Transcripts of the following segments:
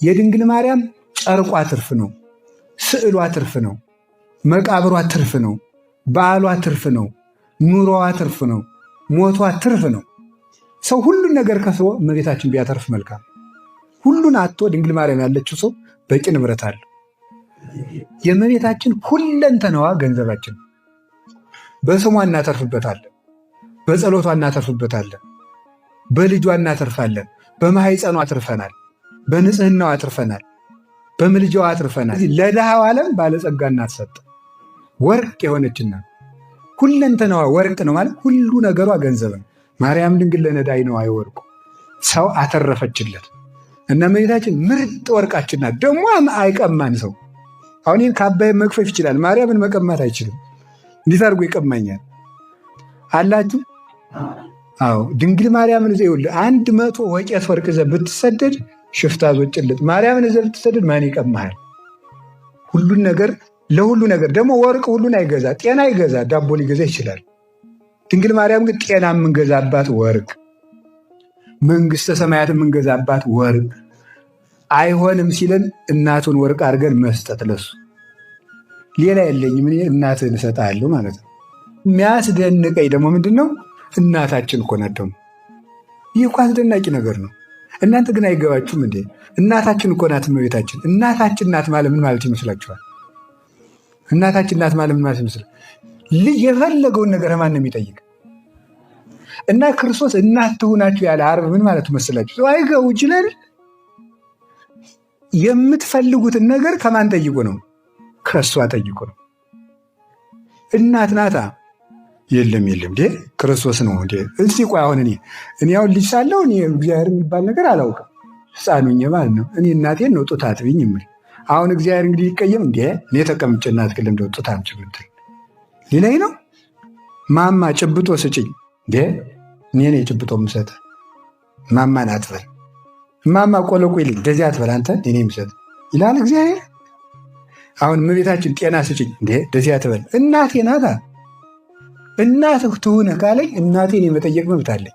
የድንግል ማርያም ጨርቋ ትርፍ ነው፣ ስዕሏ ትርፍ ነው፣ መቃብሯ ትርፍ ነው፣ በዓሏ ትርፍ ነው፣ ኑሮዋ ትርፍ ነው፣ ሞቷ ትርፍ ነው። ሰው ሁሉን ነገር ከስቦ እመቤታችን ቢያተርፍ መልካም። ሁሉን አጥቶ ድንግል ማርያም ያለችው ሰው በቂ ንብረት አለ። የእመቤታችን ሁለንተናዋ ገንዘባችን። በስሟ እናተርፍበታለን፣ በጸሎቷ እናተርፍበታለን፣ በልጇ እናተርፋለን፣ በማኅፀኗ አትርፈናል፣ በንጽህናዋ አትርፈናል፣ በምልጃዋ አትርፈናል። ለድሃው ዓለም ባለጸጋ እናት ሰጠ። ወርቅ የሆነችና ሁለንተናዋ ወርቅ ነው ማለት ሁሉ ነገሯ ገንዘብ ነው። ማርያም ድንግል ለነዳይ ነው አይወርቁ ሰው አተረፈችለት እና እመቤታችን ምርጥ ወርቃችን ናት። ደግሞ አይቀማን ሰው። አሁን ይህን ከአባይ መግፈፍ ይችላል፣ ማርያምን መቀማት አይችልም። እንዴት አድርጎ ይቀማኛል አላችሁ? አዎ ድንግል ማርያምን ዘ ይውል 100 ወቄት ወርቅ ዘ ብትሰደድ ሽፍታ ዞጭልጥ ማርያምን ዘ ብትሰደድ ማን ይቀማሃል? ሁሉን ነገር ለሁሉ ነገር ደግሞ ወርቅ ሁሉን አይገዛ፣ ጤና አይገዛ፣ ዳቦ ሊገዛ ይችላል። ድንግል ማርያም ግን ጤና የምንገዛባት ወርቅ፣ መንግሥተ ሰማያት የምንገዛባት ወርቅ። አይሆንም ሲለን እናቱን ወርቅ አድርገን መስጠት ለሱ። ሌላ የለኝም እኔ እናትህን እሰጥሃለሁ ማለት ነው። የሚያስደንቀኝ ደግሞ ምንድን ነው? እናታችን እኮ ናት። ደግሞ ይህ እኮ አስደናቂ ነገር ነው። እናንተ ግን አይገባችሁም እንዴ? እናታችን እኮ ናት እመቤታችን። እናታችን ናት ማለት ምን ማለት ይመስላችኋል? እናታችን ናት ማለት ምን ማለት ይመስላል? ልጅ የፈለገውን ነገር ማን ነው የሚጠይቅ? እና ክርስቶስ እናት ትሁናችሁ ያለ ዓርብ ምን ማለት መስላችሁ? አይገቡ ይችላል። የምትፈልጉትን ነገር ከማን ጠይቁ ነው? ከእሷ ጠይቁ ነው። እናት ናታ። የለም እንዴ ክርስቶስ ነው እንዴ? እስቲ ቆይ አሁን እኔ አሁን ልጅ ሳለሁ እኔ እግዚአብሔር የሚባል ነገር አላውቅም። ሕፃኑኝ ማለት ነው። እኔ እናቴን ነው ጡት አጥቢኝ የምል። አሁን እግዚአብሔር እንግዲህ ይቀየም እንዴ? እኔ ተቀምጬ እናት ክልል እንደው ጡት አምጪ ብትል ሌላይ ነው። ማማ ጭብጦ ስጭኝ እንዴ? እኔ ነኝ ጭብጦ የምሰጥ። ማማን አትበል። ማማ ቆለቁ ይልኝ እንደዚህ አትበል አንተ እኔ የምሰጥ ይላል እግዚአብሔር። አሁን እመቤታችን ጤና ስጭኝ እንዴ? እንደዚህ አትበል። እናቴ ናታ። እናት ትሁነ ካለኝ እናቴን የመጠየቅ መብት አለኝ።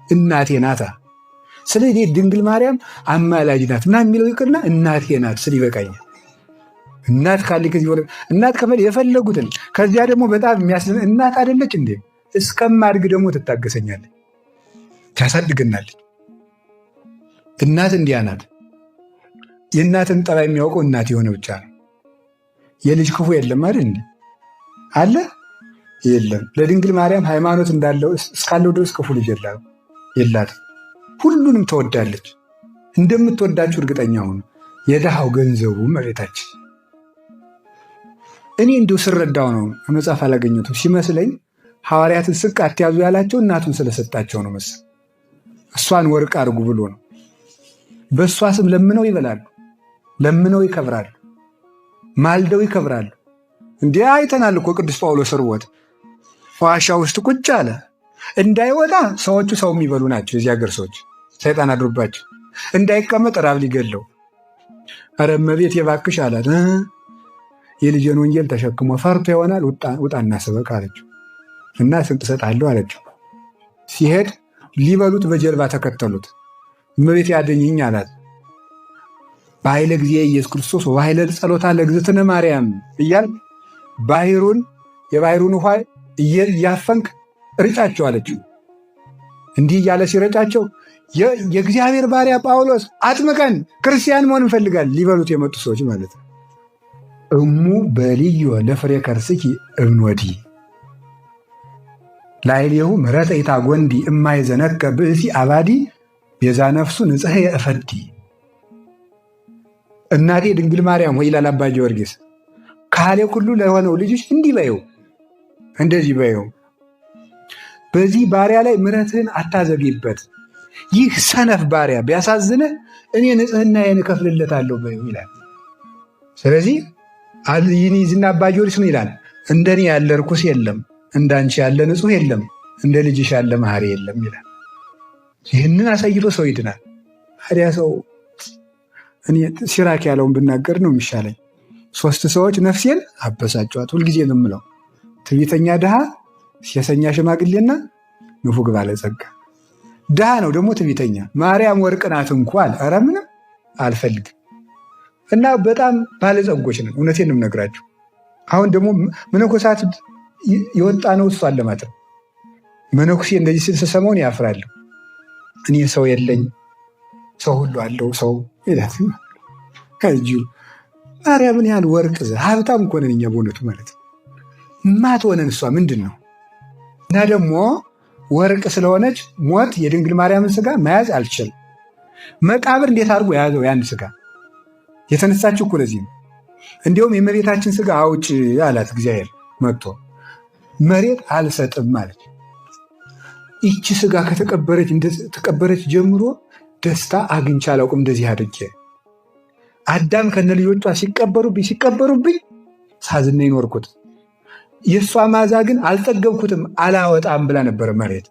እናቴ ናታ። ስለዚህ ድንግል ማርያም አማላጅ ናት ምናምን የሚለው ይቅርና እናቴ ናት ስል ይበቃኛል። እናት ካለ ከዚህ ወለ እናት ከፈል የፈለጉትን ከዚያ ደግሞ በጣም የሚያስደን እናት አይደለች እንዴ? እስከማድግ ደግሞ ትታገሰኛለች፣ ታሳድገናለች። እናት እንዲያ ናት። የእናትን ጠባይ የሚያውቀው እናት የሆነ ብቻ ነው። የልጅ ክፉ የለም አይደል እንዴ? አለ የለም። ለድንግል ማርያም ሃይማኖት እንዳለው እስካለው ድረስ ክፉ ልጅ የላትም። ሁሉንም ተወዳለች። እንደምትወዳችሁ እርግጠኛ ሆኑ። የድሃው ገንዘቡ መሬታችን። እኔ እንዲሁ ስረዳው ነው መጽሐፍ አላገኘሁትም ሲመስለኝ ሐዋርያትን ስቅ አትያዙ ያላቸው እናቱን ስለሰጣቸው ነው መሰል። እሷን ወርቅ አድርጉ ብሎ ነው። በእሷ ስም ለምነው ይበላሉ፣ ለምነው ይከብራሉ፣ ማልደው ይከብራሉ። እንዲህ አይተናል እኮ ቅዱስ ጳውሎስ ርቦት ዋሻ ውስጥ ቁጭ አለ። እንዳይወጣ ሰዎቹ ሰው የሚበሉ ናቸው። የዚህ ሀገር ሰዎች ሰይጣን አድሮባቸው እንዳይቀመጥ ራብ ሊገለው። ኧረ እመቤት የባክሽ አላት። የልጄን ወንጌል ተሸክሞ ፈርቶ ይሆናል ውጣና ስበክ አለችው። እና ስንቅ እሰጥሃለሁ አለችው። ሲሄድ ሊበሉት በጀልባ ተከተሉት። እመቤት ያደኝኝ አላት። በኃይለ ጊዜ ኢየሱስ ክርስቶስ በኃይለ ጸሎታ ለእግዝእትነ ማርያም እያል የባሕሩን ውሃ እያፈንክ ርጫቸው አለችው። እንዲህ እያለ ሲረጫቸው የእግዚአብሔር ባሪያ ጳውሎስ አጥምቀን ክርስቲያን መሆን እንፈልጋለን ሊበሉት የመጡ ሰዎች ማለት ነው። እሙ በልዮ ለፍሬ ከርስኪ እምኖዲ ላይሌሁ ምሕረተ ኢታጐንዲ እማይዘነከ ብእሲ አባዲ ቤዛ ነፍሱ ንጽሕ የእፈዲ። እናቴ ድንግል ማርያም ሆይ ይላል አባ ጊዮርጊስ፣ ካሌ ሁሉ ለሆነው ልጅሽ እንዲህ በይው፣ እንደዚህ በይው፣ በዚህ ባሪያ ላይ ምሕረትህን አታዘግይበት። ይህ ሰነፍ ባሪያ ቢያሳዝንህ እኔ ንጽሕናዬን እከፍልለታለሁ በይው ይላል። ስለዚህ ይህን አባ ጊዮርጊስ ምን ይላል? እንደኔ ያለ ርኩስ የለም፣ እንዳንቺ ያለ ንጹሕ የለም፣ እንደ ልጅሽ ያለ መሐሪ የለም ይላል። ይህንን አሳይቶ ሰው ይድናል። ታዲያ ሰው እኔ ሲራክ ያለውን ብናገር ነው የሚሻለኝ። 3 ሰዎች ነፍሴን አበሳጯት። ሁልጊዜ ነው የምለው፣ ትዕቢተኛ ድሃ፣ ሴሰኛ ሽማግሌና ንፉግ ባለጸጋ። ድሃ ነው ደግሞ ትዕቢተኛ። ማርያም ወርቅ ናት እንኳን ኧረ ምንም አልፈልግም። እና በጣም ባለጸጎች ነን። እውነቴን ነው የምነግራችሁ። አሁን ደግሞ መነኮሳት የወጣ ነው እሷን ለማለት ነው። መነኩሴ እንደዚህ ስል ስሰማውን ያፍራለሁ። እኔ ሰው የለኝ ሰው ሁሉ አለው ሰው ይላት ከእጁ ማርያምን ያህል ወርቅ ሀብታም እኮ ነን እኛ በእውነቱ ማለት ነው። ማትሆነን እሷ ምንድን ነው? እና ደግሞ ወርቅ ስለሆነች ሞት የድንግል ማርያምን ስጋ መያዝ አልችልም። መቃብር እንዴት አድርጎ የያዘው ያን ስጋ? የተነሳችው እኮ ለዚህ ነው። እንዲሁም የእመቤታችን ስጋ አውጭ አላት እግዚአብሔር መጥቶ፣ መሬት አልሰጥም ማለት። ይቺ ስጋ ከተቀበረች ጀምሮ ደስታ አግኝቼ አላውቅም። እንደዚህ አድርጌ አዳም ከነ ልጆቿ ሲቀበሩብኝ ሳዝና ይኖርኩት፣ የእሷ ማዛ ግን አልጠገብኩትም አላወጣም ብላ ነበረ መሬት።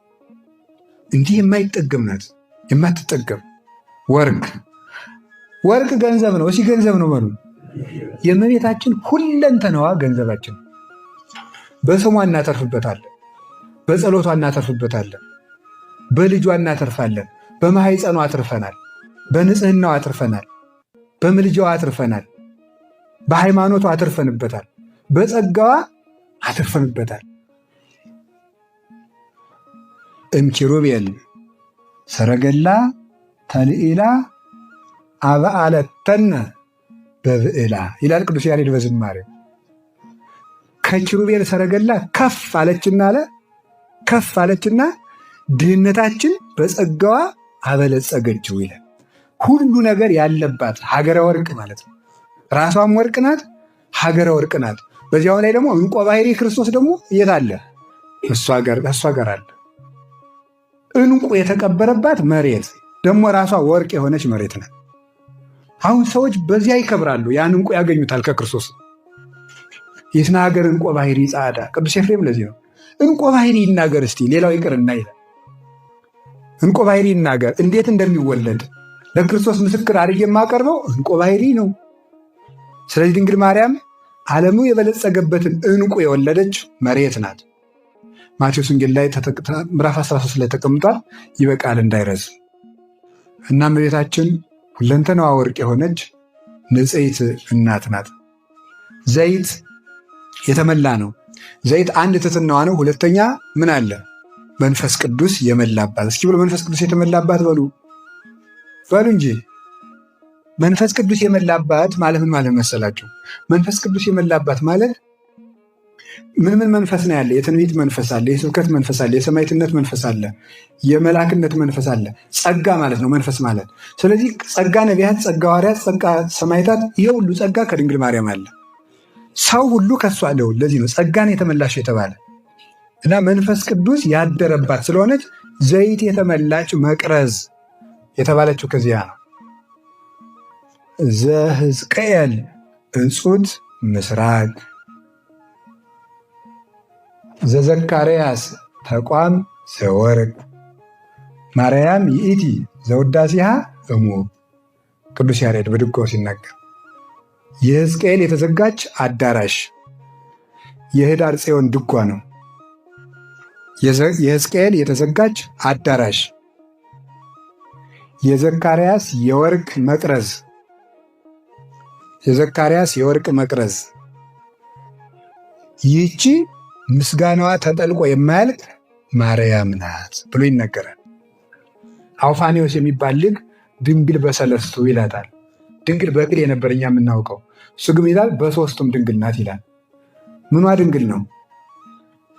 እንዲህ የማይጠገም ናት፣ የማትጠገም ወርቅ ገንዘብ ነው። እሺ ገንዘብ ነው በሉ። የእመቤታችን ሁለንተናዋ ገንዘባችን። በስሟ እናተርፍበታለን፣ በጸሎቷ እናተርፍበታለን፣ በልጇ እናተርፋለን፣ በማህፀኗ አትርፈናል፣ በንጽህናዋ አትርፈናል፣ በምልጃዋ አትርፈናል፣ በሃይማኖቷ አትርፈንበታል፣ በጸጋዋ አትርፈንበታል። እምኪሩቤል ሰረገላ ተልኢላ አበአለተነ በብዕላ ይላል ቅዱስ ያሬድ በዝማሬ። ከኪሩቤል ሰረገላ ከፍ አለችና ድህነታችን በጸጋዋ አበለጸገችው ይላል። ሁሉ ነገር ያለባት ሀገረ ወርቅ ማለት ነው። ራሷም ወርቅ ናት፣ ሀገረ ወርቅ ናት። በዚያው ላይ ደግሞ ዕንቆ ባሕሪ ክርስቶስ ደግሞ የት አለ? እሷ ጋር አለ። ዕንቁ የተቀበረባት መሬት ደግሞ ራሷ ወርቅ የሆነች መሬት ናት። አሁን ሰዎች በዚያ ይከብራሉ። ያን ዕንቁ ያገኙታል ከክርስቶስ። የስነ ሀገር ዕንቆ ባሕሪ ጻዕዳ። ቅዱስ ኤፍሬም ለዚህ ነው ዕንቆ ባሕሪ ይናገር እስቲ ሌላው ይቅርና ይላል። ዕንቆ ባሕሪ ይናገር እንዴት እንደሚወለድ ለክርስቶስ ምስክር አድርጌ የማቀርበው ዕንቆ ባሕሪ ነው። ስለዚህ ድንግል ማርያም ዓለሙ የበለጸገበትን ዕንቁ የወለደች መሬት ናት። ማቴዎስ ወንጌል ላይ ምዕራፍ 13 ላይ ተቀምጧል። ይበቃል እንዳይረዝም። እና እመቤታችን ሁለንተናዋ ወርቅ የሆነች ንጽሕት እናት ናት። ዘይት የተመላ ነው። ዘይት አንድ ትሕትናዋ ነው። ሁለተኛ ምን አለ? መንፈስ ቅዱስ የመላባት። እስኪ ብሎ መንፈስ ቅዱስ የተመላባት በሉ እንጂ። መንፈስ ቅዱስ የመላባት ማለት ምን ማለት መሰላችሁ? መንፈስ ቅዱስ የመላባት ማለት ምን መንፈስ ነው ያለ? የትንቢት መንፈስ አለ፣ የስብከት መንፈስ አለ፣ የሰማዕትነት መንፈስ አለ፣ የመላክነት መንፈስ አለ። ጸጋ ማለት ነው መንፈስ ማለት። ስለዚህ ጸጋ ነቢያት፣ ጸጋ ሐዋርያት፣ ጸጋ ሰማዕታት፣ ይሄ ሁሉ ጸጋ ከድንግል ማርያም አለ። ሰው ሁሉ ከሷ አለው። ለዚህ ነው ጸጋን የተመላሽ የተባለ እና መንፈስ ቅዱስ ያደረባት ስለሆነች ዘይት የተመላች መቅረዝ የተባለችው ከዚያ ነው። ዘሕዝቅኤል እጹት ምስራቅ ዘዘካርያስ ተቋም ዘወርቅ ማርያም ይእቲ ዘውዳሴሃ እሙብ። ቅዱስ ያሬድ በድጓው ሲናገር የሕዝቅኤል የተዘጋች አዳራሽ የኅዳር ጽዮን ድጓ ነው። የሕዝቅኤል የተዘጋች አዳራሽ የዘካርያስ የወርቅ መቅረዝ ይህቺ ምስጋናዋ ተጠልቆ የማያልቅ ማርያም ናት ብሎ ይነገራል። አውፋኔዎስ የሚባል ልግ ድንግል በሰለስቱ ይላታል። ድንግል በቅል የነበር እኛ የምናውቀው፣ እሱ ግን ይላል በሦስቱም ድንግል ናት ይላል። ምኗ ድንግል ነው?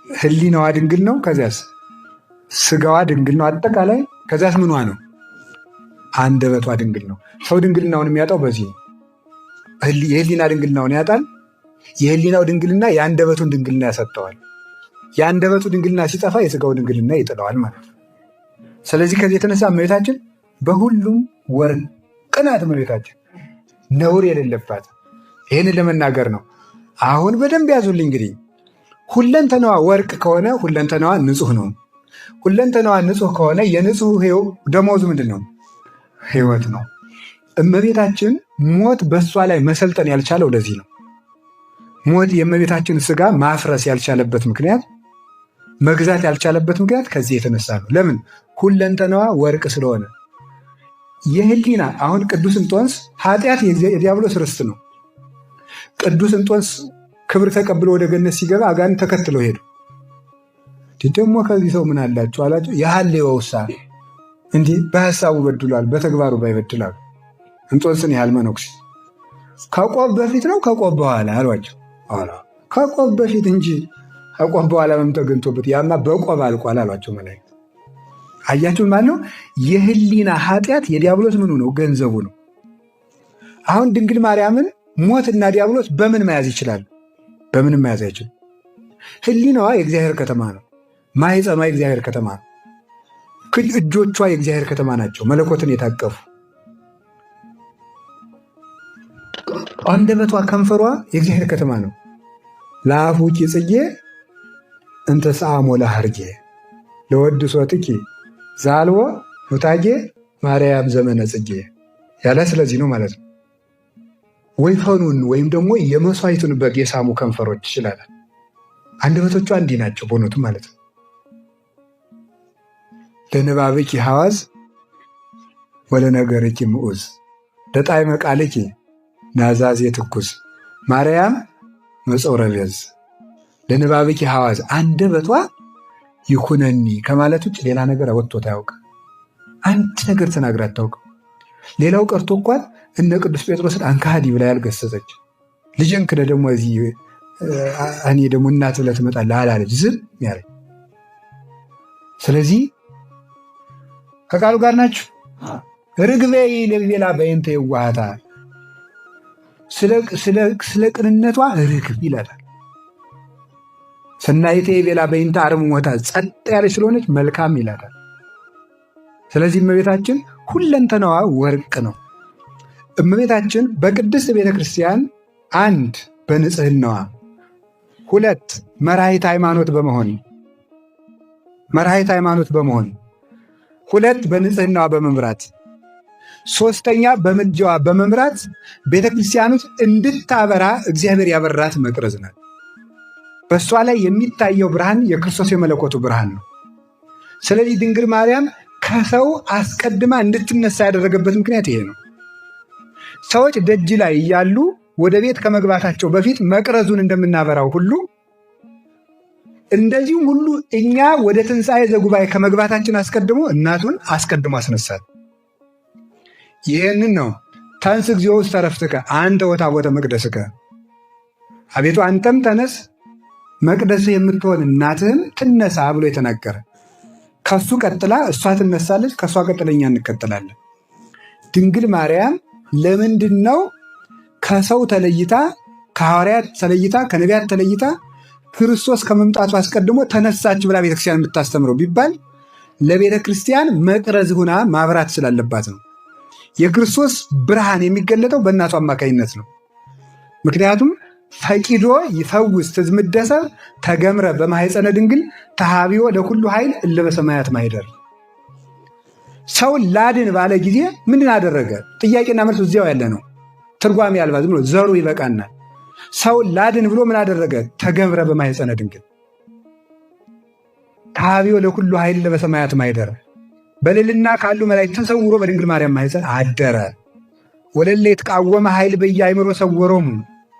ሕሊናዋ ድንግል ነው። ከዚያስ ስጋዋ ድንግል ነው አጠቃላይ። ከዚያስ ምኗ ነው? አንደበቷ ድንግል ነው። ሰው ድንግልናውን የሚያጣው በዚህ ነው። የሕሊና ድንግልናውን ያጣል። የሕሊናው ድንግልና የአንደበቱን ድንግልና ያሰጠዋል። የአንደበቱ ድንግልና ሲጠፋ የስጋው ድንግልና ይጥለዋል ማለት ነው። ስለዚህ ከዚህ የተነሳ እመቤታችን በሁሉም ወርቅ ናት። እመቤታችን ነውር የሌለባት። ይህንን ለመናገር ነው። አሁን በደንብ ያዙልኝ። እንግዲህ ሁለንተናዋ ወርቅ ከሆነ ሁለንተናዋ ንጹሕ ነው። ሁለንተናዋ ንጹሕ ከሆነ የንጹሕ ደመወዙ ምንድን ነው? ሕይወት ነው። እመቤታችን ሞት በእሷ ላይ መሰልጠን ያልቻለው ለዚህ ነው። ሞት የእመቤታችን ስጋ ማፍረስ ያልቻለበት ምክንያት፣ መግዛት ያልቻለበት ምክንያት ከዚህ የተነሳ ነው። ለምን? ሁለንተናዋ ወርቅ ስለሆነ። የህሊና አሁን ቅዱስ እንጦንስ ኃጢአት የዲያብሎስ ርስት ነው። ቅዱስ እንጦንስ ክብር ተቀብሎ ወደ ገነት ሲገባ አጋንንት ተከትለው ሄዱ። ደግሞ ከዚህ ሰው ምን አላቸው አላቸው። የሐሌወ ውሳኔ እንዲህ በሐሳቡ በድሏል፣ በተግባሩ ባይበድላሉ። እንጦንስን ያህል መነኩሴ ከቆብ በፊት ነው ከቆብ በኋላ አሏቸው። ከቆብ በፊት እንጂ ከቆብ በኋላ ምን ተገኝቶበት? ያማ በቆብ አልቋል አሏቸው መላእክት። አያችሁ ማለት ነው። የህሊና ኃጢአት የዲያብሎስ ምኑ ነው? ገንዘቡ ነው። አሁን ድንግል ማርያምን ሞትና ዲያብሎስ በምን መያዝ ይችላል? በምንም መያዝ አይችልም። ህሊናዋ የእግዚአብሔር ከተማ ነው። ማኅፀኗ የእግዚአብሔር ከተማ ነው። እጆቿ የእግዚአብሔር ከተማ ናቸው፣ መለኮትን የታቀፉ። አንደበቷ ከንፈሯ የእግዚአብሔር ከተማ ነው። ለአፉኪ ጽጌ እንተ ሰአሞ ለሐርጌ ለወድሶትኪ ዛልዎ ኑታጌ ማርያም ዘመነ ጽጌ ያለ ስለዚህ ነው ማለት ነው። ወይፈኑን ወይም ደግሞ የመስዋዕቱን በግ የሳሙ ከንፈሮች ይችላል። አንደበቶቿ እንዲህ ናቸው በእውነቱ ማለት ነው። ለንባብኪ ሐዋዝ ወለነገርኪ ምዑዝ ለጣዕመ ቃልኪ ናዛዜ ትኩስ ማርያም መጾረ ቤዝ። ለንባብኪ ሐዋዝ አንደበቷ ይኩነኒ ከማለት ውጭ ሌላ ነገር ወጥቶት አያውቅም። አንድ ነገር ተናግራ አታውቅም። ሌላው ቀርቶ እንኳን እነ ቅዱስ ጴጥሮስን አንካሃዲ ብላ ያልገሰጸች ልጅን ክደ ደግሞ እዚህ እኔ ደግሞ እናት ብለህ ትመጣለህ አላለች፣ ዝም ያለች። ስለዚህ ከቃሉ ጋር ናችሁ። ርግቤ ለቤላ በእንተ የዋሃታ ስለ ቅንነቷ ርግብ ይላታል። ሰናይቴ ቤላ በእንተ አርምሞታ ጸጥ ያለች ስለሆነች መልካም ይላታል። ስለዚህ እመቤታችን ሁለንተናዋ ወርቅ ነው። እመቤታችን በቅድስት ቤተ ክርስቲያን አንድ በንጽህናዋ፣ ሁለት መራሒተ ሃይማኖት በመሆን ሁለት በንጽህናዋ በመምራት ሶስተኛ በምልጃዋ በመምራት ቤተ ክርስቲያን ውስጥ እንድታበራ እግዚአብሔር ያበራት መቅረዝ ናት። በእሷ ላይ የሚታየው ብርሃን የክርስቶስ የመለኮቱ ብርሃን ነው። ስለዚህ ድንግል ማርያም ከሰው አስቀድማ እንድትነሳ ያደረገበት ምክንያት ይሄ ነው። ሰዎች ደጅ ላይ እያሉ ወደ ቤት ከመግባታቸው በፊት መቅረዙን እንደምናበራው ሁሉ እንደዚሁም ሁሉ እኛ ወደ ትንሣኤ ዘጉባኤ ከመግባታችን አስቀድሞ እናቱን አስቀድሞ አስነሳት። ይህንን ነው ተንሥእ እግዚኦ ውስተ ዕረፍትከ አንተ ወታቦተ መቅደስከ፣ አቤቱ አንተም ተነስ መቅደስህ የምትሆን እናትህም ትነሳ ብሎ የተናገረ። ከሱ ቀጥላ እሷ ትነሳለች፣ ከእሷ ቀጥለኛ እንከተላለን። ድንግል ማርያም ለምንድን ነው ከሰው ተለይታ ከሐዋርያት ተለይታ ከነቢያት ተለይታ ክርስቶስ ከመምጣቱ አስቀድሞ ተነሳች ብላ ቤተክርስቲያን የምታስተምረው ቢባል ለቤተ ክርስቲያን መቅረዝ ሁና ማብራት ስላለባት ነው። የክርስቶስ ብርሃን የሚገለጠው በእናቱ አማካኝነት ነው። ምክንያቱም ፈቂዶ ይፈውስ ትዝምደሰብ ተገምረ በማኅፀነ ድንግል ተሃቢዮ ለኩሉ ኃይል እለ በሰማያት ማኅደር። ሰው ላድን ባለ ጊዜ ምንድን አደረገ? ጥያቄና መልስ እዚያው ያለ ነው። ትርጓሜ አልባ ዝም ብሎ ዘሩ ይበቃናል። ሰው ላድን ብሎ ምን አደረገ? ተገምረ በማኅፀነ ድንግል ተሃቢዮ ለኩሉ ኃይል እለ በሰማያት ማኅደር። በልልና ካሉ መላእክት ተሰውሮ በድንግል ማርያም ማኅፀን አደረ። ወለለ የተቃወመ ኃይል በየአእምሮ ሰወሮሙ፣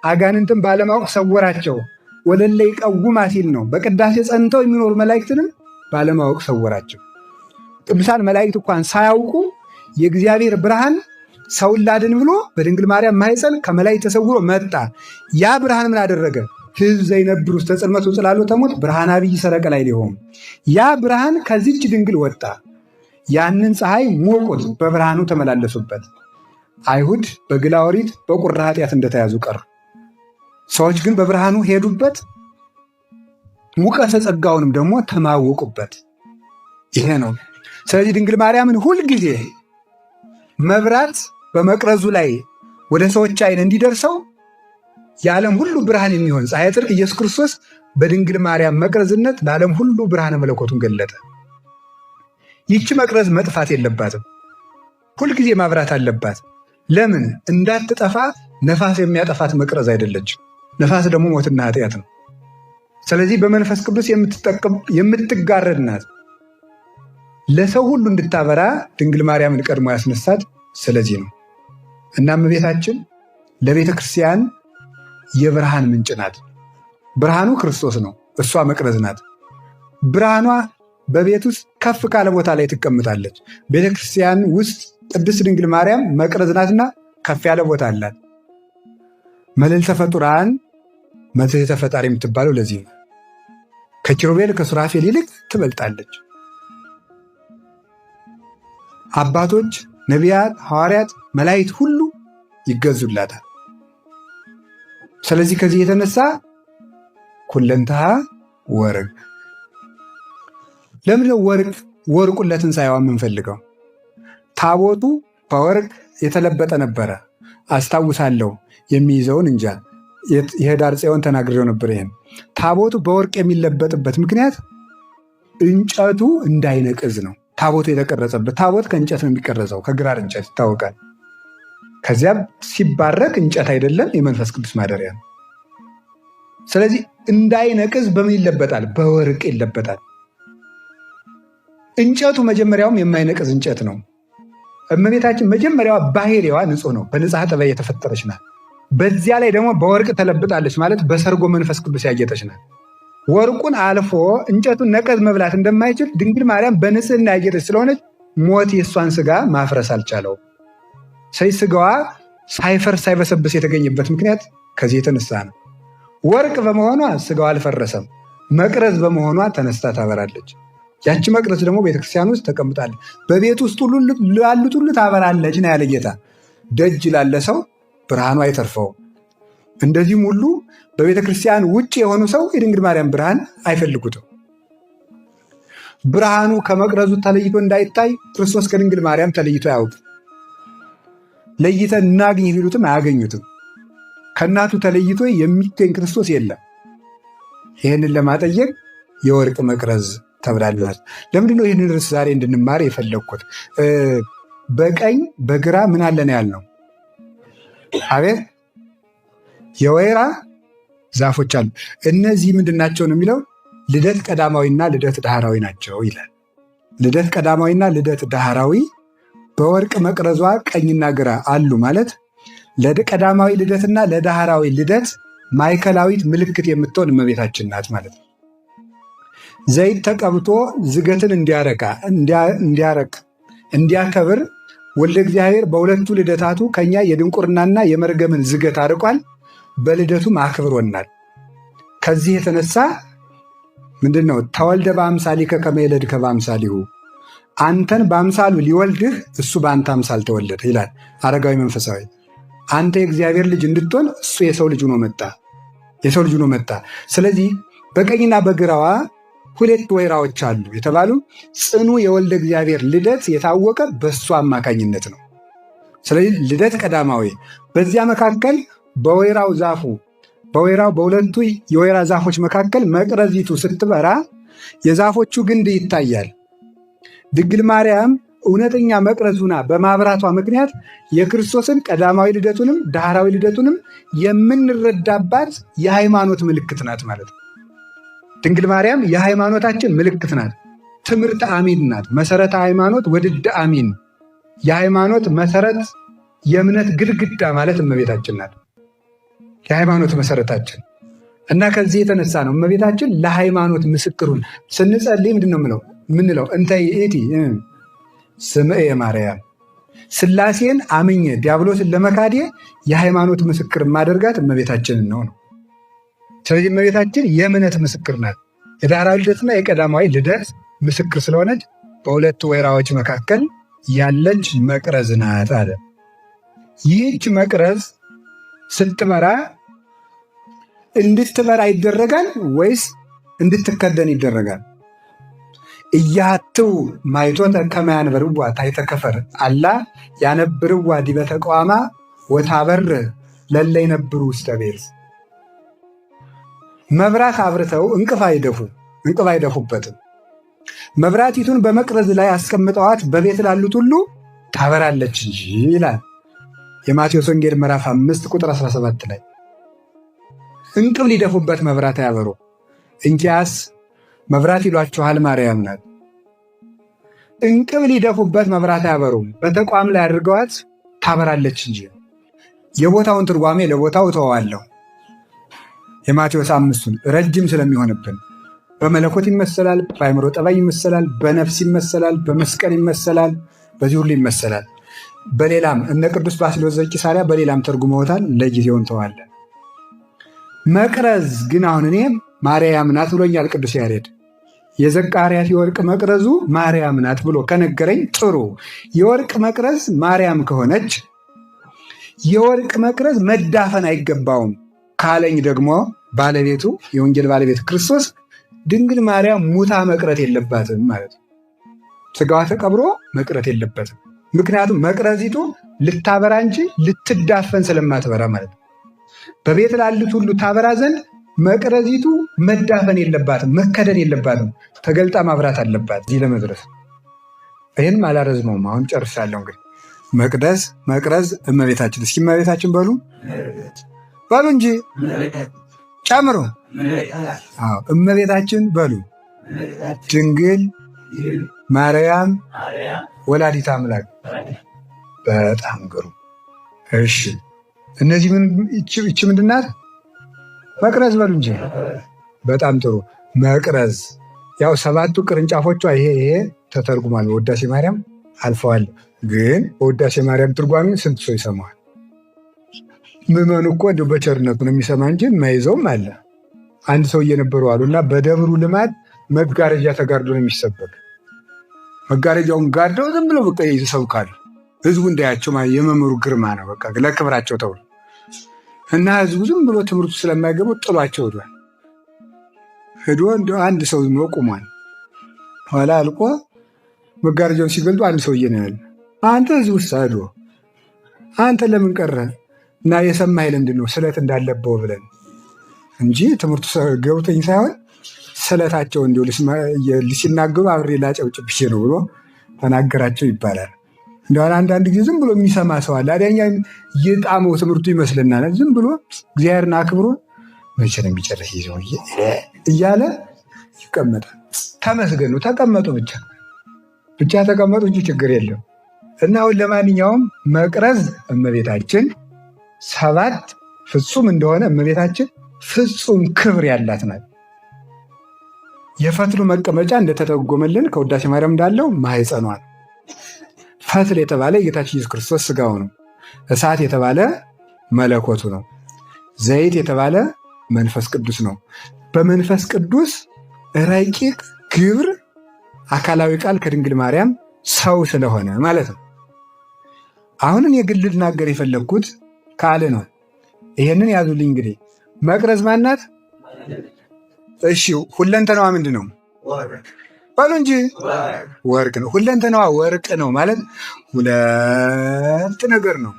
አጋንንትም ባለማወቅ ሰወራቸው። ወለለ ይቀውማ ሲል ነው። በቅዳሴ ጸንተው የሚኖሩ መላእክትንም ባለማወቅ ሰወራቸው። ቅዱሳን መላእክት እንኳን ሳያውቁ የእግዚአብሔር ብርሃን ሰውን ላድን ብሎ በድንግል ማርያም ማኅፀን ከመላእክት ተሰውሮ መጣ። ያ ብርሃን ምን አደረገ? ሕዝብ ዘይነብር ውስተ ጽልመት ወጽላሎተ ሞት ብርሃነ አብይ ሰረቀ ላዕሌሆሙ። ያ ብርሃን ከዚች ድንግል ወጣ። ያንን ፀሐይ ሞቁት፣ በብርሃኑ ተመላለሱበት። አይሁድ በግላ ኦሪት በቁራ ኃጢአት እንደተያዙ ቀሩ። ሰዎች ግን በብርሃኑ ሄዱበት፣ ሙቀተ ጸጋውንም ደግሞ ተማወቁበት። ይሄ ነው። ስለዚህ ድንግል ማርያምን ሁልጊዜ መብራት በመቅረዙ ላይ ወደ ሰዎች ዓይን እንዲደርሰው የዓለም ሁሉ ብርሃን የሚሆን ፀሐየ ጽድቅ ኢየሱስ ክርስቶስ በድንግል ማርያም መቅረዝነት ለዓለም ሁሉ ብርሃነ መለኮቱን ገለጠ። ይቺ መቅረዝ መጥፋት የለባትም፣ ሁልጊዜ ማብራት አለባት። ለምን? እንዳትጠፋ። ነፋስ የሚያጠፋት መቅረዝ አይደለችም። ነፋስ ደግሞ ሞትና ኃጢአት ነው። ስለዚህ በመንፈስ ቅዱስ የምትጋረድ ናት። ለሰው ሁሉ እንድታበራ ድንግል ማርያምን ቀድሞ ያስነሳት ስለዚህ ነው እና እመቤታችን ለቤተ ክርስቲያን የብርሃን ምንጭ ናት። ብርሃኑ ክርስቶስ ነው፣ እሷ መቅረዝ ናት። ብርሃኗ በቤት ውስጥ ከፍ ካለ ቦታ ላይ ትቀምጣለች። ቤተ ክርስቲያን ውስጥ ቅድስት ድንግል ማርያም መቅረዝ ናትና ከፍ ያለ ቦታ አላት። መልዕልተ ፍጡራን መትሕተ ፈጣሪ የምትባለው ለዚህ ነው። ከኪሩቤል ከሱራፌል ይልቅ ትበልጣለች። አባቶች፣ ነቢያት፣ ሐዋርያት፣ መላእክት ሁሉ ይገዙላታል። ስለዚህ ከዚህ የተነሳ ኩለንተሃ ወርቅ። ለምንድነው ወርቁን ለትንሣኤዋ የምንፈልገው? ታቦቱ በወርቅ የተለበጠ ነበረ። አስታውሳለሁ የሚይዘውን እንጃ የኅዳር ጽዮን ተናግሬው ነበር። ይሄን ታቦቱ በወርቅ የሚለበጥበት ምክንያት እንጨቱ እንዳይነቅዝ ነው። ታቦቱ የተቀረጸበት ታቦት ከእንጨት ነው የሚቀረጸው፣ ከግራር እንጨት ይታወቃል። ከዚያም ሲባረክ እንጨት አይደለም የመንፈስ ቅዱስ ማደሪያ ነው። ስለዚህ እንዳይነቅዝ በምን ይለበጣል? በወርቅ ይለበጣል። እንጨቱ መጀመሪያውም የማይነቅዝ እንጨት ነው። እመቤታችን መጀመሪያዋ ባህሪዋ ንጹሕ ነው፣ በንጽሐ ጠባይ የተፈጠረች ናት። በዚያ ላይ ደግሞ በወርቅ ተለብጣለች ማለት በሰርጎ መንፈስ ቅዱስ ያጌጠች ናት። ወርቁን አልፎ እንጨቱን ነቀዝ መብላት እንደማይችል ድንግል ማርያም በንጽህና ያጌጠች ስለሆነች ሞት የእሷን ስጋ ማፍረስ አልቻለው። ስለዚህ ስጋዋ ሳይፈርስ ሳይበሰብስ የተገኘበት ምክንያት ከዚህ የተነሳ ነው። ወርቅ በመሆኗ ስጋዋ አልፈረሰም። መቅረዝ በመሆኗ ተነስታ ታበራለች። ያቺ መቅረዝ ደግሞ ቤተክርስቲያን ውስጥ ተቀምጣለች። በቤት ውስጥ ሁሉ ላሉት ሁሉ ታበራለች ነው ያለ ጌታ። ደጅ ላለ ሰው ብርሃኑ አይተርፈው። እንደዚህም ሁሉ በቤተክርስቲያን ውጭ የሆኑ ሰው የድንግል ማርያም ብርሃን አይፈልጉትም። ብርሃኑ ከመቅረዙ ተለይቶ እንዳይታይ ክርስቶስ ከድንግል ማርያም ተለይቶ አያውቅም። ለይተን እናግኝ ቢሉትም አያገኙትም። ከእናቱ ተለይቶ የሚገኝ ክርስቶስ የለም። ይህንን ለማጠየቅ የወርቅ መቅረዝ ተብላለች። ለምንድነው ይህንን ርዕስ ዛሬ እንድንማር የፈለግኩት? በቀኝ በግራ ምን አለን ያልነው? አቤት የወይራ ዛፎች አሉ። እነዚህ ምንድን ናቸው ነው የሚለው? ልደት ቀዳማዊና ልደት ዳህራዊ ናቸው ይላል። ልደት ቀዳማዊና ልደት ዳህራዊ በወርቅ መቅረዟ ቀኝና ግራ አሉ ማለት ለቀዳማዊ ልደትና ለዳህራዊ ልደት ማዕከላዊት ምልክት የምትሆን እመቤታችን ናት ማለት ነው። ዘይት ተቀብቶ ዝገትን እንዲያከብር ወልደ እግዚአብሔር በሁለቱ ልደታቱ ከኛ የድንቁርናና የመርገምን ዝገት አርቋል። በልደቱም አክብሮናል። ከዚህ የተነሳ ምንድን ነው? ተወልደ በአምሳሊከ ከመ ይለድከ በአምሳሊሁ፣ አንተን በአምሳሉ ሊወልድህ እሱ በአንተ አምሳል ተወለደ ይላል አረጋዊ መንፈሳዊ። አንተ የእግዚአብሔር ልጅ እንድትሆን እሱ የሰው ልጅ ሆኖ መጣ። ስለዚህ በቀኝና በግራዋ ሁለት ወይራዎች አሉ የተባሉ ጽኑ የወልደ እግዚአብሔር ልደት የታወቀ በእሱ አማካኝነት ነው። ስለዚህ ልደት ቀዳማዊ፣ በዚያ መካከል በሁለቱ የወይራ ዛፎች መካከል መቅረዚቱ ስትበራ የዛፎቹ ግንድ ይታያል። ድንግል ማርያም እውነተኛ መቅረዝ ሆና በማብራቷ ምክንያት የክርስቶስን ቀዳማዊ ልደቱንም ዳህራዊ ልደቱንም የምንረዳባት የሃይማኖት ምልክት ናት ማለት ነው። ድንግል ማርያም የሃይማኖታችን ምልክት ናት። ትምህርት አሚን ናት። መሰረተ ሃይማኖት ወድድ አሚን፣ የሃይማኖት መሰረት የእምነት ግድግዳ ማለት እመቤታችን ናት። የሃይማኖት መሰረታችን እና ከዚህ የተነሳ ነው እመቤታችን ለሃይማኖት ምስክሩን ስንጸልይ ምንድን ነው ምንለው? እንተ ይእቲ ስምዐ ማርያም፣ ሥላሴን አምኜ ዲያብሎስን ለመካዴ የሃይማኖት ምስክር ማደርጋት እመቤታችንን ነው። ስለዚህ እመቤታችን የእምነት ምስክር ናት። የዳህራዊ ልደትና የቀዳማዊ ልደት ምስክር ስለሆነች በሁለቱ ወይራዎች መካከል ያለች መቅረዝ ናት አለ። ይህች መቅረዝ ስትበራ እንድትበራ ይደረጋል ወይስ እንድትከደን ይደረጋል? እያትው ማይቶተ ከመ ያንበርዋ ታሕተ ከፈር አላ ያነብርዋ ዲበ ተቋማ ወታበር ለለ ይነብሩ ውስተ ቤዝ። መብራት አብርተው እንቅፍ አይደፉበትም። መብራቲቱን በመቅረዝ ላይ አስቀምጠዋት በቤት ላሉት ሁሉ ታበራለች እንጂ ይላል የማቴዎስ ወንጌል ምዕራፍ 5 ቁጥር 17 ላይ። እንቅብ ሊደፉበት መብራት አያበሩ። እንኪያስ መብራት ይሏችኋል ማርያም ናት። እንቅብ ሊደፉበት መብራት አያበሩም፣ በተቋም ላይ አድርገዋት ታበራለች እንጂ። የቦታውን ትርጓሜ ለቦታው እተዋለሁ። የማቴዎስ 5ቱን ረጅም ስለሚሆንብን በመለኮት ይመሰላል፣ በአእምሮ ጠባይ ይመሰላል፣ በነፍስ ይመሰላል፣ በመስቀል ይመሰላል፣ በዚህ ሁሉ ይመሰላል። በሌላም እነ ቅዱስ ባስልዮስ ዘቂሳርያ በሌላም ተርጉመውታል። ለጊዜው እንተዋለን። መቅረዝ ግን አሁን እኔ ማርያም ናት ብሎኛል ቅዱስ ያሬድ። የዘቃርያስ የወርቅ መቅረዙ ማርያም ናት ብሎ ከነገረኝ ጥሩ። የወርቅ መቅረዝ ማርያም ከሆነች የወርቅ መቅረዝ መዳፈን አይገባውም ካለኝ ደግሞ ባለቤቱ የወንጌል ባለቤት ክርስቶስ ድንግል ማርያም ሙታ መቅረት የለባትም ማለት ነው። ስጋዋ ተቀብሮ መቅረት የለበትም። ምክንያቱም መቅረዚቱ ልታበራ እንጂ ልትዳፈን ስለማትበራ ማለት ነው። በቤት ላሉት ሁሉ ታበራ ዘንድ መቅረዚቱ መዳፈን የለባትም፣ መከደን የለባትም። ተገልጣ ማብራት አለባት እዚህ ለመድረስ። ይህንም አላረዝመውም፣ አሁን ጨርሻለሁ። እንግዲህ መቅረዝ እመቤታችን። እስኪ እመቤታችን በሉ እንጂ ጨምሮ እመቤታችን በሉ። ድንግል ማርያም ወላዲተ አምላክ። በጣም ግሩም። እሺ እነዚህ ይቺ ምንድን ናት? መቅረዝ በሉ እንጂ። በጣም ጥሩ። መቅረዝ ያው 7ቱ ቅርንጫፎቿ ይሄ ተተርጉሟል። በውዳሴ ማርያም አልፈዋል። ግን በውዳሴ ማርያም ትርጓሜ ስንት ሰው ይሰማዋል? ምዕመኑ እኮ እንዲሁ በቸርነቱ ነው የሚሰማ እንጂ የማይዘውም አለ። አንድ ሰው እየነበሩ አሉ እና በደብሩ ልማድ መጋረጃ ተጋርዶ ነው የሚሰበክ። መጋረጃውን ጋርደው ዝም ብለው በቃ ይሰብካሉ። ህዝቡ እንዳያቸው የመምህሩ ግርማ ነው፣ በቃ ለክብራቸው ተብሎ እና ህዝቡ ዝም ብሎ ትምህርቱ ስለማይገቡ ጥሏቸው ሄዷል። ሄዶ እንደ አንድ ሰው ዝም ብሎ ቁሟል። ኋላ አልቆ መጋረጃውን ሲገልጡ አንድ ሰውዬ ነው ያለ። አንተ ህዝቡ ውስጥ ሄዶ አንተ ለምን ቀረ? እና የሰማህ ለምንድን ነው? ስለት እንዳለበው ብለን እንጂ ትምህርቱ ገብቶኝ ሳይሆን ስለታቸው እንዲሁ ሲናገሩ አብሬ ላጨብጭብ ነው ብሎ ተናገራቸው ይባላል። እንደሆነ አንዳንድ ጊዜ ዝም ብሎ የሚሰማ ሰው አለ። አዳኛ የጣመው ትምህርቱ ይመስልናል። ዝም ብሎ እግዚአብሔርን አክብሮ መቼ ነው የሚጨርስ ይዘው እያለ ይቀመጣል። ተመስገኑ። ተቀመጡ፣ ብቻ ተቀመጡ እንጂ ችግር የለም። እና አሁን ለማንኛውም መቅረዝ እመቤታችን 7 ፍጹም እንደሆነ እመቤታችን ፍጹም ክብር ያላት ናት። የፈትሉ መቀመጫ እንደተተጎመልን ከውዳሴ ማርያም እንዳለው ማኅፀኗ ነው። ፈትል የተባለ የጌታችን ኢየሱስ ክርስቶስ ስጋው ነው። እሳት የተባለ መለኮቱ ነው። ዘይት የተባለ መንፈስ ቅዱስ ነው። በመንፈስ ቅዱስ ረቂቅ ግብር አካላዊ ቃል ከድንግል ማርያም ሰው ስለሆነ ማለት ነው። አሁንን የግል ልናገር የፈለግኩት ካለ ነው። ይሄንን ያዙልኝ። እንግዲህ መቅረዝ ማናት? እሺ ሁለንተናዋ ምንድን ነው? በሉ እንጂ ወርቅ ነው። ሁለንተናዋ ወርቅ ነው ማለት ሁለት ነገር ነው።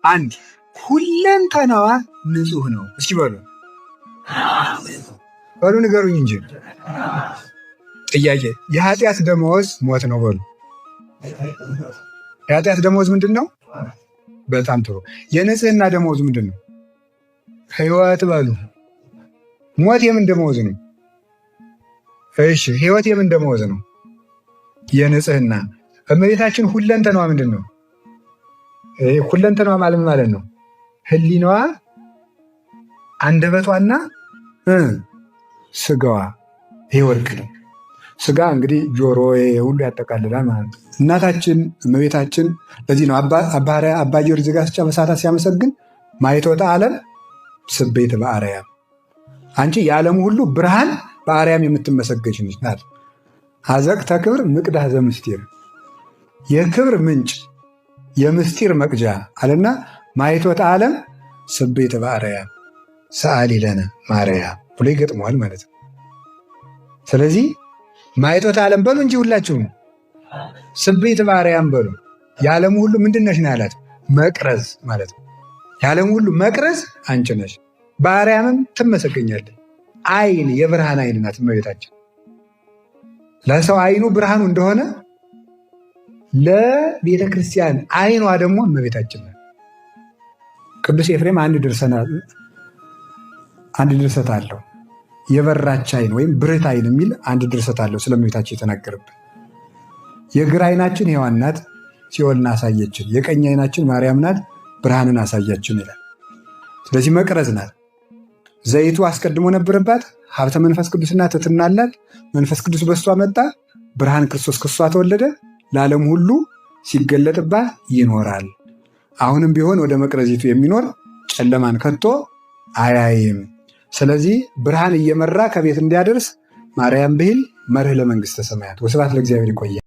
አንድ ሁለንተናዋ ንጹህ ነው። እስኪ በሉ ንገሩኝ እንጂ። ጥያቄ የኃጢአት ደመወዝ ሞት ነው። በሉ የኃጢአት ደመወዝ ምንድን ነው? በጣም ጥሩ። የንጽህና ደመወዝ ምንድን ነው? ሕይወት። በሉ ሞት የምን ደመወዝ ነው? እሺ ሕይወት የምን ደመወዝ ነው? የንጽህና። እመቤታችን ሁለንተናዋ ምንድን ነው? ሁለንተናዋ ማለት ነው ህሊናዋ፣ አንደበቷና ስጋዋ። ይሄ ወርቅ ነው። ስጋ እንግዲህ ጆሮ ሁሉ ያጠቃልላል ማለት ነው። እናታችን እመቤታችን ለዚህ ነው አባ ጊዮርጊስ ዘጋስጫ በሰዓታት ሲያመሰግን ማይቶታ ዓለም ስቤት በአርያም፣ አንቺ የዓለሙ ሁሉ ብርሃን በአርያም የምትመሰገች ናት። አዘቅተ ክብር ምቅዳህ ዘምስጢር፣ የክብር ምንጭ የምስጢር መቅጃ አለና ማይቶታ ዓለም ስቤት በአርያም ሰአሊ ለነ ማርያም ብሎ ይገጥመዋል ማለት ነው። ስለዚህ ማይቶታ ዓለም በሉ እንጂ ሁላችሁም ስቤት በአርያም በሉ። የዓለሙ ሁሉ ምንድነሽ ነው ያላት? መቅረዝ ማለት ነው። የዓለሙ ሁሉ መቅረዝ አንቺ ነሽ። በአርያምም ትመሰገኛለች። አይን የብርሃን አይን ናት እመቤታችን። ለሰው አይኑ ብርሃኑ እንደሆነ ለቤተ ክርስቲያን አይኗ ደግሞ እመቤታችን ናት። ቅዱስ ኤፍሬም አንድ ድርሰት አለው። የበራች አይን ወይም ብርት አይን የሚል አንድ ድርሰት አለው ስለ እመቤታችን የተናገረበት። የግራ ዓይናችን ሔዋን ናት፣ ሲኦልን አሳየችን። የቀኝ ዓይናችን ማርያም ናት፣ ብርሃንን አሳያችን ይላል። ስለዚህ መቅረዝ ናት። ዘይቱ አስቀድሞ ነበረባት፣ ሀብተ መንፈስ ቅዱስና ትሕትና አላት። መንፈስ ቅዱስ በሷ መጣ፣ ብርሃን ክርስቶስ ከሷ ተወለደ፣ ለዓለም ሁሉ ሲገለጥባት ይኖራል። አሁንም ቢሆን ወደ መቅረዚቱ የሚኖር ጨለማን ከቶ አያይም። ስለዚህ ብርሃን እየመራ ከቤት እንዲያደርስ ማርያም ብሂል መርህ ለመንግሥተ ሰማያት። ወስብሐት ለእግዚአብሔር። ይቆያል።